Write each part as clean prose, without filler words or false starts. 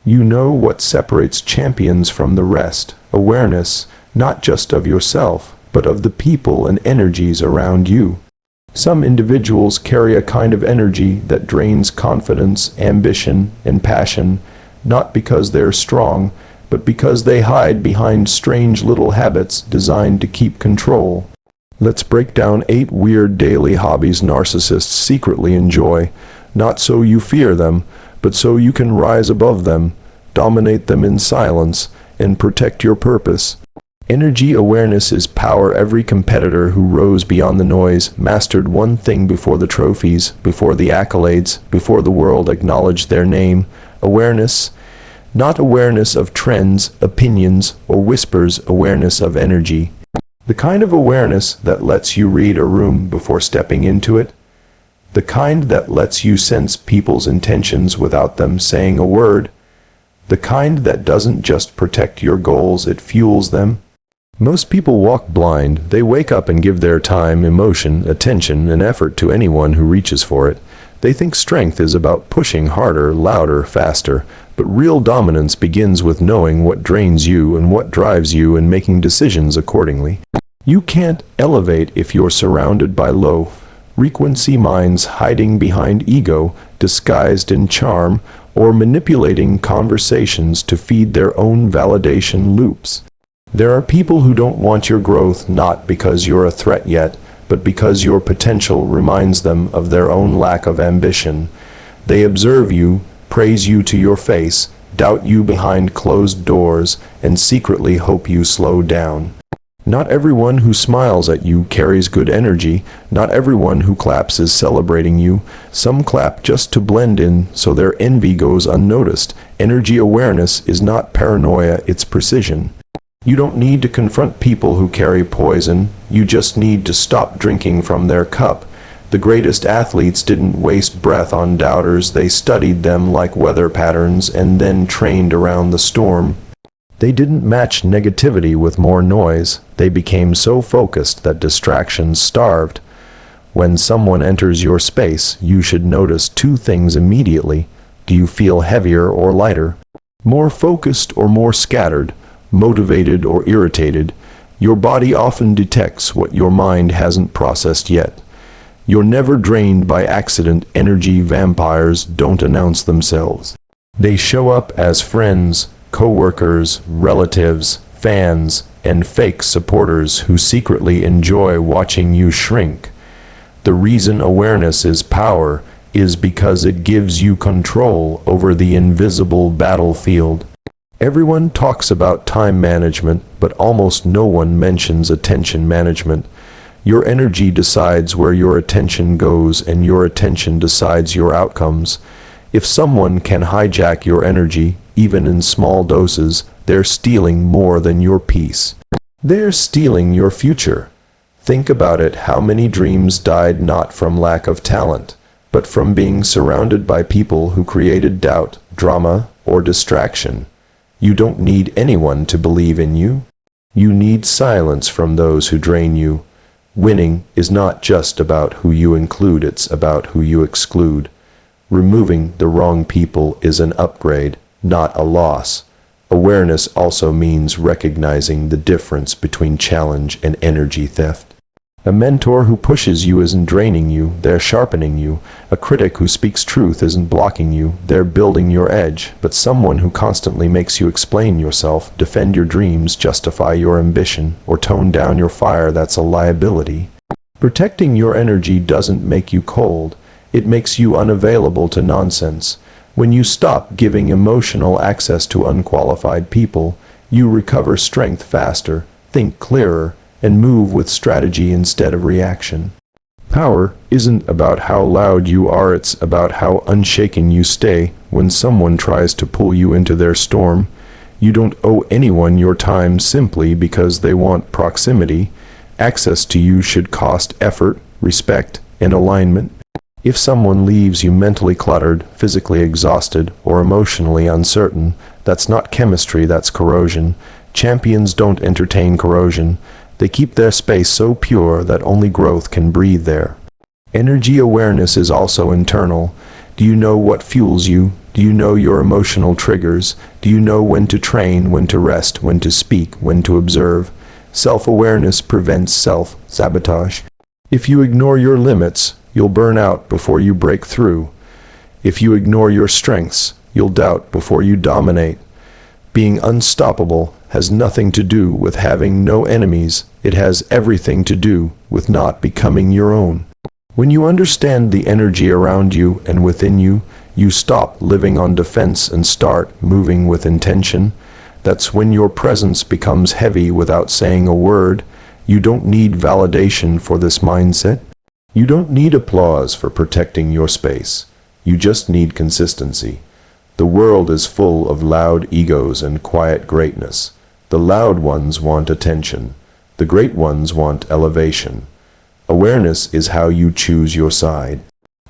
You know what separates champions from the rest: awareness, not just of yourself, but of the people and energies around you. Some individuals carry a kind of energy that drains confidence, ambition, and passion, not because they're strong, but because they hide behind strange little habits designed to keep control. Let's break down 8 weird daily hobbies narcissists secretly enjoy, not so you fear them, but so you can rise above them, dominate them in silence, and protect your purpose. Energy awareness is power. Every competitor who rose beyond the noise mastered one thing before the trophies, before the accolades, before the world acknowledged their name: awareness. Not awareness of trends, opinions, or whispers, awareness of energy. The kind of awareness that lets you read a room before stepping into it. The kind that lets you sense people's intentions without them saying a word. The kind that doesn't just protect your goals, it fuels them. Most people walk blind. They wake up and give their time, emotion, attention, and effort to anyone who reaches for it. They think strength is about pushing harder, louder, faster, but real dominance begins with knowing what drains you and what drives you and making decisions accordingly. You can't elevate if you're surrounded by low-frequency minds hiding behind ego, disguised in charm, or manipulating conversations to feed their own validation loops. There are people who don't want your growth, not because you're a threat yet, but because your potential reminds them of their own lack of ambition. They observe you, praise you to your face, doubt you behind closed doors, and secretly hope you slow down. Not everyone who smiles at you carries good energy. Not everyone who claps is celebrating you. Some clap just to blend in, so their envy goes unnoticed. Energy awareness is not paranoia, it's precision. You don't need to confront people who carry poison. You just need to stop drinking from their cup. The greatest athletes didn't waste breath on doubters. They studied them like weather patterns and then trained around the storm. They didn't match negativity with more noise. They became so focused that distractions starved. When someone enters your space, you should notice 2 things immediately. Do you feel heavier or lighter? More focused or more scattered? Motivated or irritated? Your body often detects what your mind hasn't processed yet. You're never drained by accident. Energy vampires don't announce themselves. They show up as friends, co-workers, relatives, fans, and fake supporters who secretly enjoy watching you shrink. The reason awareness is power is because it gives you control over the invisible battlefield. Everyone talks about time management, but almost no one mentions attention management. Your energy decides where your attention goes, and your attention decides your outcomes. If someone can hijack your energy, even in small doses, they're stealing more than your peace. They're stealing your future. Think about it. How many dreams died not from lack of talent, but from being surrounded by people who created doubt, drama, or distraction? You don't need anyone to believe in you. You need silence from those who drain you. Winning is not just about who you include, it's about who you exclude. Removing the wrong people is an upgrade, not a loss. Awareness also means recognizing the difference between challenge and energy theft. A mentor who pushes you isn't draining you, they're sharpening you. A critic who speaks truth isn't blocking you, they're building your edge. But someone who constantly makes you explain yourself, defend your dreams, justify your ambition, or tone down your fire, that's a liability. Protecting your energy doesn't make you cold, it makes you unavailable to nonsense. When you stop giving emotional access to unqualified people, you recover strength faster, think clearer, and move with strategy instead of reaction. Power isn't about how loud you are, it's about how unshaken you stay when someone tries to pull you into their storm. You don't owe anyone your time simply because they want proximity. Access to you should cost effort, respect, and alignment. If someone leaves you mentally cluttered, physically exhausted, or emotionally uncertain, that's not chemistry, that's corrosion. Champions don't entertain corrosion. They keep their space so pure that only growth can breathe there. Energy awareness is also internal. Do you know what fuels you? Do you know your emotional triggers? Do you know when to train, when to rest, when to speak, when to observe? Self-awareness prevents self-sabotage. If you ignore your limits, you'll burn out before you break through. If you ignore your strengths, you'll doubt before you dominate. Being unstoppable has nothing to do with having no enemies. It has everything to do with not becoming your own. When you understand the energy around you and within you, you stop living on defense and start moving with intention. That's when your presence becomes heavy without saying a word. You don't need validation for this mindset. You don't need applause for protecting your space. You just need consistency. The world is full of loud egos and quiet greatness. The loud ones want attention. The great ones want elevation. Awareness is how you choose your side.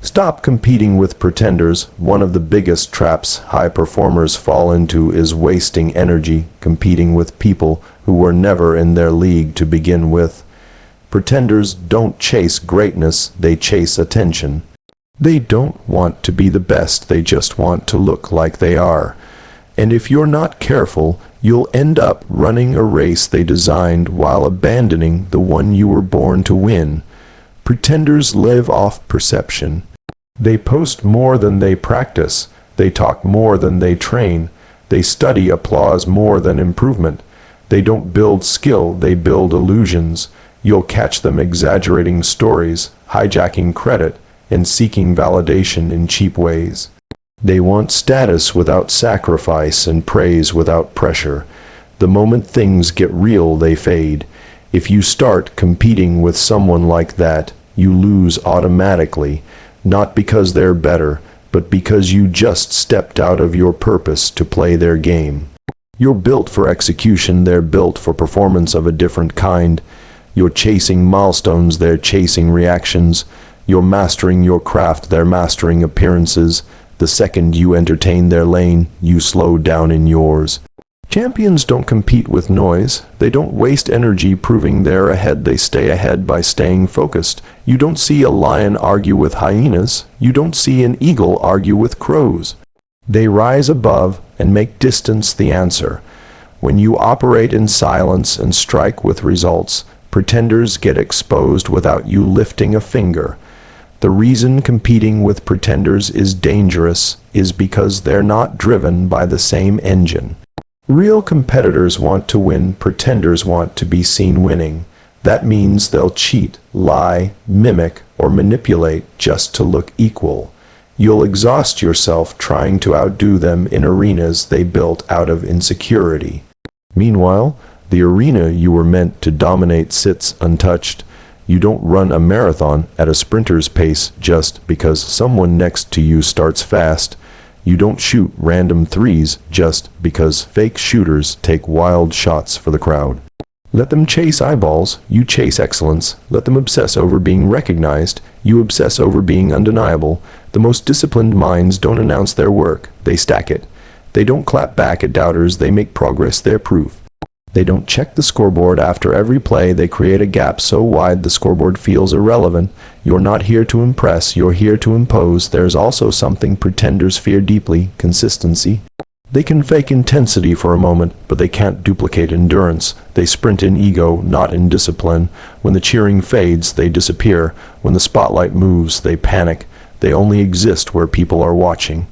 Stop competing with pretenders. One of the biggest traps high performers fall into is wasting energy competing with people who were never in their league to begin with. Pretenders don't chase greatness, they chase attention. They don't want to be the best, they just want to look like they are. And if you're not careful, you'll end up running a race they designed while abandoning the one you were born to win. Pretenders live off perception. They post more than they practice. They talk more than they train. They study applause more than improvement. They don't build skill, they build illusions. You'll catch them exaggerating stories, hijacking credit, and seeking validation in cheap ways. They want status without sacrifice and praise without pressure. The moment things get real, they fade. If you start competing with someone like that, you lose automatically, not because they're better, but because you just stepped out of your purpose to play their game. You're built for execution, they're built for performance of a different kind. You're chasing milestones, they're chasing reactions. You're mastering your craft, they're mastering appearances. The second you entertain their lane, you slow down in yours. Champions don't compete with noise. They don't waste energy proving they're ahead. They stay ahead by staying focused. You don't see a lion argue with hyenas. You don't see an eagle argue with crows. They rise above and make distance the answer. When you operate in silence and strike with results, pretenders get exposed without you lifting a finger. The reason competing with pretenders is dangerous is because they're not driven by the same engine. Real competitors want to win, pretenders want to be seen winning. That means they'll cheat, lie, mimic, or manipulate just to look equal. You'll exhaust yourself trying to outdo them in arenas they built out of insecurity. Meanwhile, the arena you were meant to dominate sits untouched. You don't run a marathon at a sprinter's pace just because someone next to you starts fast. You don't shoot random threes just because fake shooters take wild shots for the crowd. Let them chase eyeballs, you chase excellence. Let them obsess over being recognized, you obsess over being undeniable. The most disciplined minds don't announce their work, they stack it. They don't clap back at doubters, they make progress their proof. They don't check the scoreboard after every play, they create a gap so wide the scoreboard feels irrelevant. You're not here to impress, you're here to impose. There's also something pretenders fear deeply, consistency. They can fake intensity for a moment, but they can't duplicate endurance. They sprint in ego, not in discipline. When the cheering fades, they disappear. When the spotlight moves, they panic. They only exist where people are watching.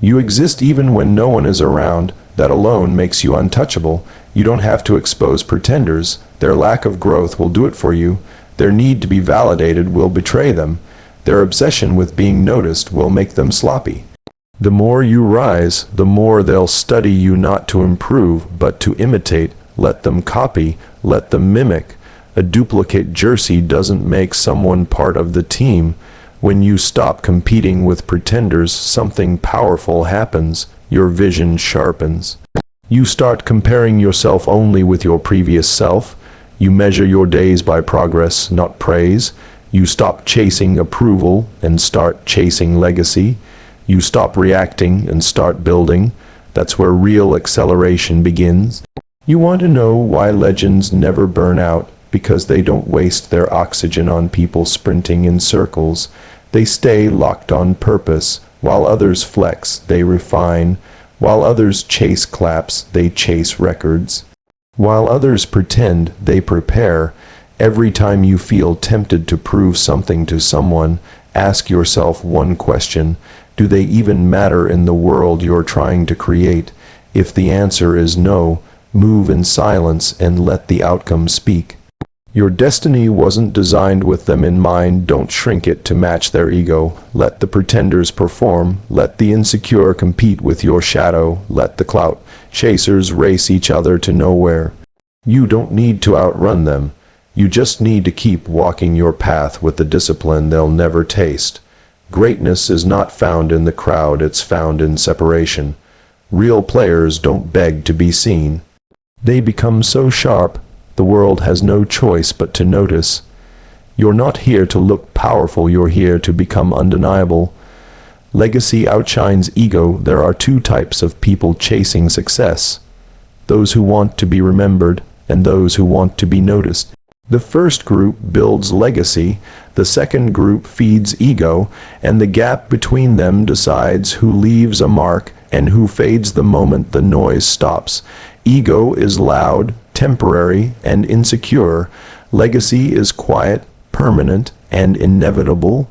You exist even when no one is around. That alone makes you untouchable. You don't have to expose pretenders. Their lack of growth will do it for you. Their need to be validated will betray them. Their obsession with being noticed will make them sloppy. The more you rise, the more they'll study you not to improve, but to imitate. Let them copy, let them mimic. A duplicate jersey doesn't make someone part of the team. When you stop competing with pretenders, something powerful happens. Your vision sharpens. You start comparing yourself only with your previous self. You measure your days by progress, not praise. You stop chasing approval and start chasing legacy. You stop reacting and start building. That's where real acceleration begins. You want to know why legends never burn out? Because they don't waste their oxygen on people sprinting in circles. They stay locked on purpose. While others flex, they refine. While others chase claps, they chase records. While others pretend, they prepare. Every time you feel tempted to prove something to someone, ask yourself one question: do they even matter in the world you're trying to create? If the answer is no, move in silence and let the outcome speak. Your destiny wasn't designed with them in mind. Don't shrink it to match their ego. Let the pretenders perform. Let the insecure compete with your shadow. Let the clout chasers race each other to nowhere. You don't need to outrun them. You just need to keep walking your path with the discipline they'll never taste. Greatness is not found in the crowd, it's found in separation. Real players don't beg to be seen. They become so sharp, the world has no choice but to notice. You're not here to look powerful, you're here to become undeniable. Legacy outshines ego. There are two types of people chasing success: those who want to be remembered and those who want to be noticed. The first group builds legacy, the second group feeds ego, and the gap between them decides who leaves a mark and who fades the moment the noise stops. Ego is loud, temporary, and insecure. Legacy is quiet, permanent, and inevitable.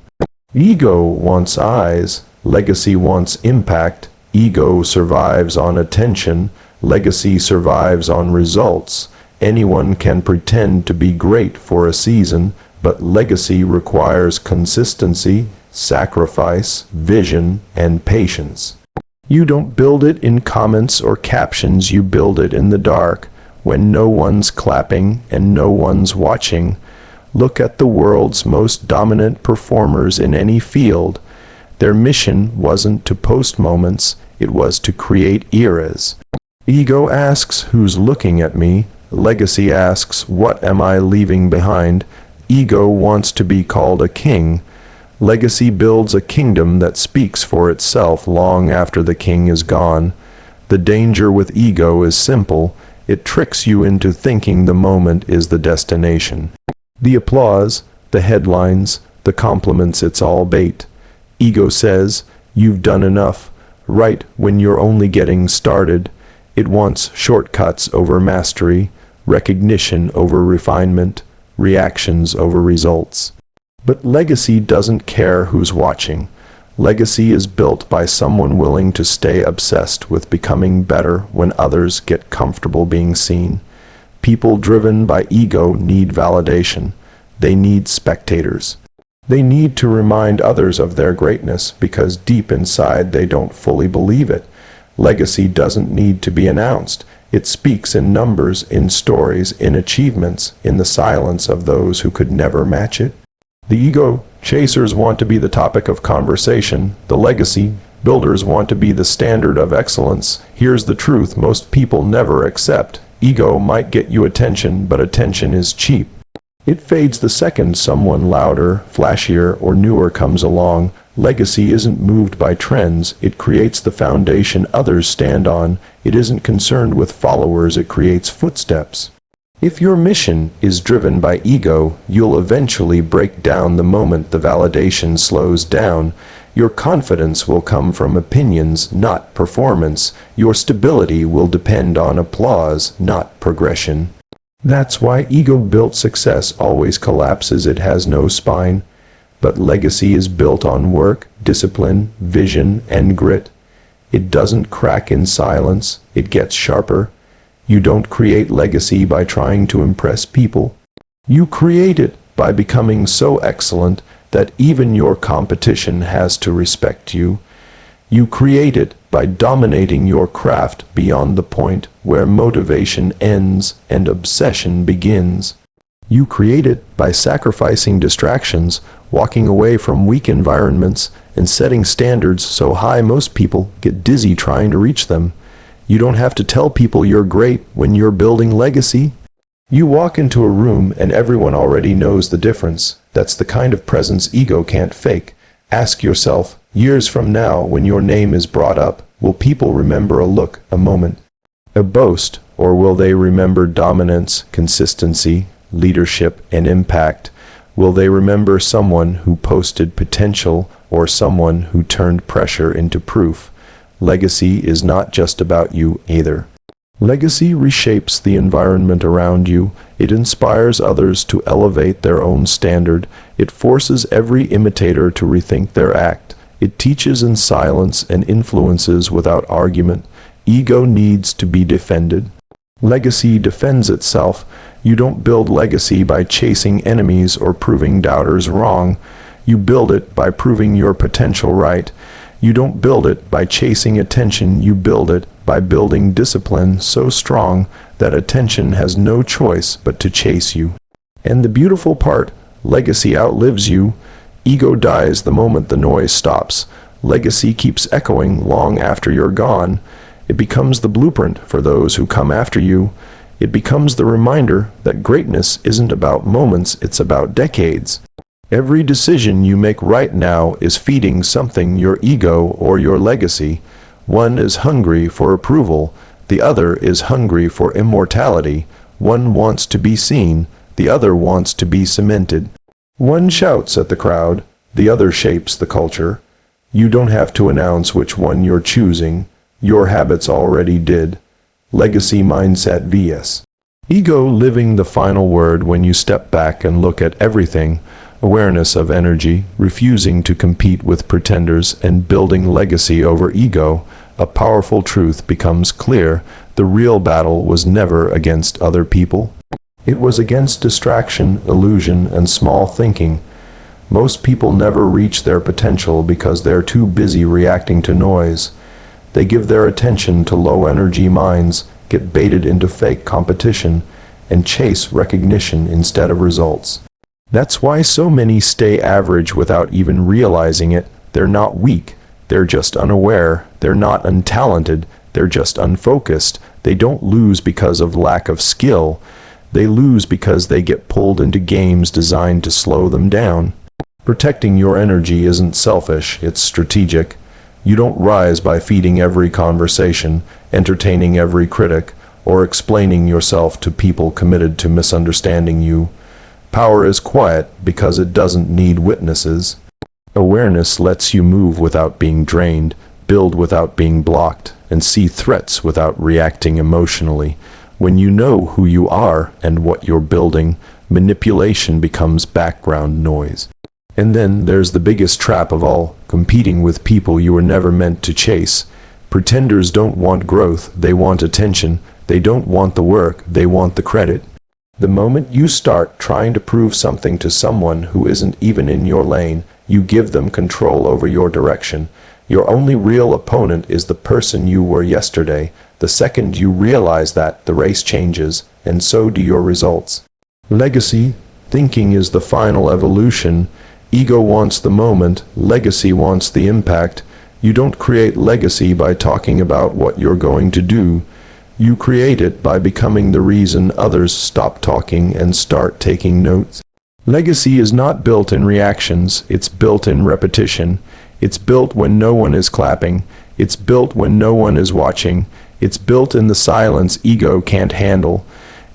Ego wants eyes. Legacy wants impact. Ego survives on attention. Legacy survives on results. Anyone can pretend to be great for a season, but legacy requires consistency, sacrifice, vision, and patience. You don't build it in comments or captions, you build it in the dark, when no one's clapping and no one's watching. Look at the world's most dominant performers in any field. Their mission wasn't to post moments, it was to create eras. Ego asks, who's looking at me? Legacy asks, what am I leaving behind? Ego wants to be called a king. Legacy builds a kingdom that speaks for itself long after the king is gone. The danger with ego is simple. It tricks you into thinking the moment is the destination. The applause, the headlines, the compliments, it's all bait. Ego says, you've done enough, right when you're only getting started. It wants shortcuts over mastery, recognition over refinement, reactions over results. But legacy doesn't care who's watching. Legacy is built by someone willing to stay obsessed with becoming better when others get comfortable being seen. People driven by ego need validation. They need spectators. They need to remind others of their greatness because deep inside they don't fully believe it. Legacy doesn't need to be announced. It speaks in numbers, in stories, in achievements, in the silence of those who could never match it. The ego chasers want to be the topic of conversation. The legacy builders want to be the standard of excellence. Here's the truth most people never accept. Ego might get you attention, but attention is cheap. It fades the second someone louder, flashier, or newer comes along. Legacy isn't moved by trends. It creates the foundation others stand on. It isn't concerned with followers. It creates footsteps. If your mission is driven by ego, you'll eventually break down the moment the validation slows down. Your confidence will come from opinions, not performance. Your stability will depend on applause, not progression. That's why ego-built success always collapses. It has no spine. But legacy is built on work, discipline, vision, and grit. It doesn't crack in silence. It gets sharper. You don't create legacy by trying to impress people. You create it by becoming so excellent that even your competition has to respect you. You create it by dominating your craft beyond the point where motivation ends and obsession begins. You create it by sacrificing distractions, walking away from weak environments, and setting standards so high most people get dizzy trying to reach them. You don't have to tell people you're great when you're building legacy. You walk into a room and everyone already knows the difference. That's the kind of presence ego can't fake. Ask yourself, years from now when your name is brought up, will people remember a look, a moment, a boast, or will they remember dominance, consistency, leadership, and impact? Will they remember someone who posted potential or someone who turned pressure into proof. Legacy is not just about you either. Legacy reshapes the environment around you. It inspires others to elevate their own standard. It forces every imitator to rethink their act. It teaches in silence and influences without argument. Ego needs to be defended. Legacy defends itself. You don't build legacy by chasing enemies or proving doubters wrong. You build it by proving your potential right. You don't build it by chasing attention. You build it by building discipline so strong that attention has no choice but to chase you. And the beautiful part, legacy outlives you. Ego dies the moment the noise stops. Legacy keeps echoing long after you're gone. It becomes the blueprint for those who come after you. It becomes the reminder that greatness isn't about moments, it's about decades. Every decision you make right now is feeding something, your ego or your legacy. One is hungry for approval, the other is hungry for immortality. One wants to be seen, the other wants to be cemented. One shouts at the crowd, the other shapes the culture. You don't have to announce which one you're choosing. Your habits already did. Legacy mindset vs. Ego living the final word when you step back and look at everything. Awareness of energy, refusing to compete with pretenders, and building legacy over ego. A powerful truth becomes clear. The real battle was never against other people. It was against distraction, illusion, and small thinking. Most people never reach their potential because they're too busy reacting to noise. They give their attention to low-energy minds, get baited into fake competition, and chase recognition instead of results. That's why so many stay average without even realizing it. They're not weak, they're just unaware. They're not untalented, they're just unfocused. They don't lose because of lack of skill. They lose because they get pulled into games designed to slow them down. Protecting your energy isn't selfish, it's strategic. You don't rise by feeding every conversation, entertaining every critic, or explaining yourself to people committed to misunderstanding you. Power is quiet because it doesn't need witnesses. Awareness lets you move without being drained, build without being blocked, and see threats without reacting emotionally. When you know who you are and what you're building, manipulation becomes background noise. And then there's the biggest trap of all, competing with people you were never meant to chase. Pretenders don't want growth, they want attention. They don't want the work, they want the credit. The moment you start trying to prove something to someone who isn't even in your lane, you give them control over your direction. Your only real opponent is the person you were yesterday. The second you realize that, the race changes, and so do your results. Legacy thinking is the final evolution. Ego wants the moment, legacy wants the impact. You don't create legacy by talking about what you're going to do. You create it by becoming the reason others stop talking and start taking notes. Legacy is not built in reactions, it's built in repetition. It's built when no one is clapping. It's built when no one is watching. It's built in the silence ego can't handle.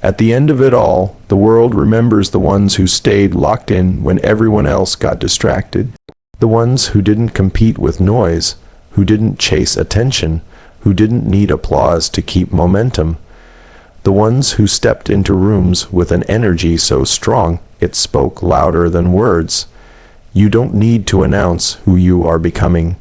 At the end of it all, the world remembers the ones who stayed locked in when everyone else got distracted. The ones who didn't compete with noise, who didn't chase attention, who didn't need applause to keep momentum. The ones who stepped into rooms with an energy so strong it spoke louder than words. You don't need to announce who you are becoming.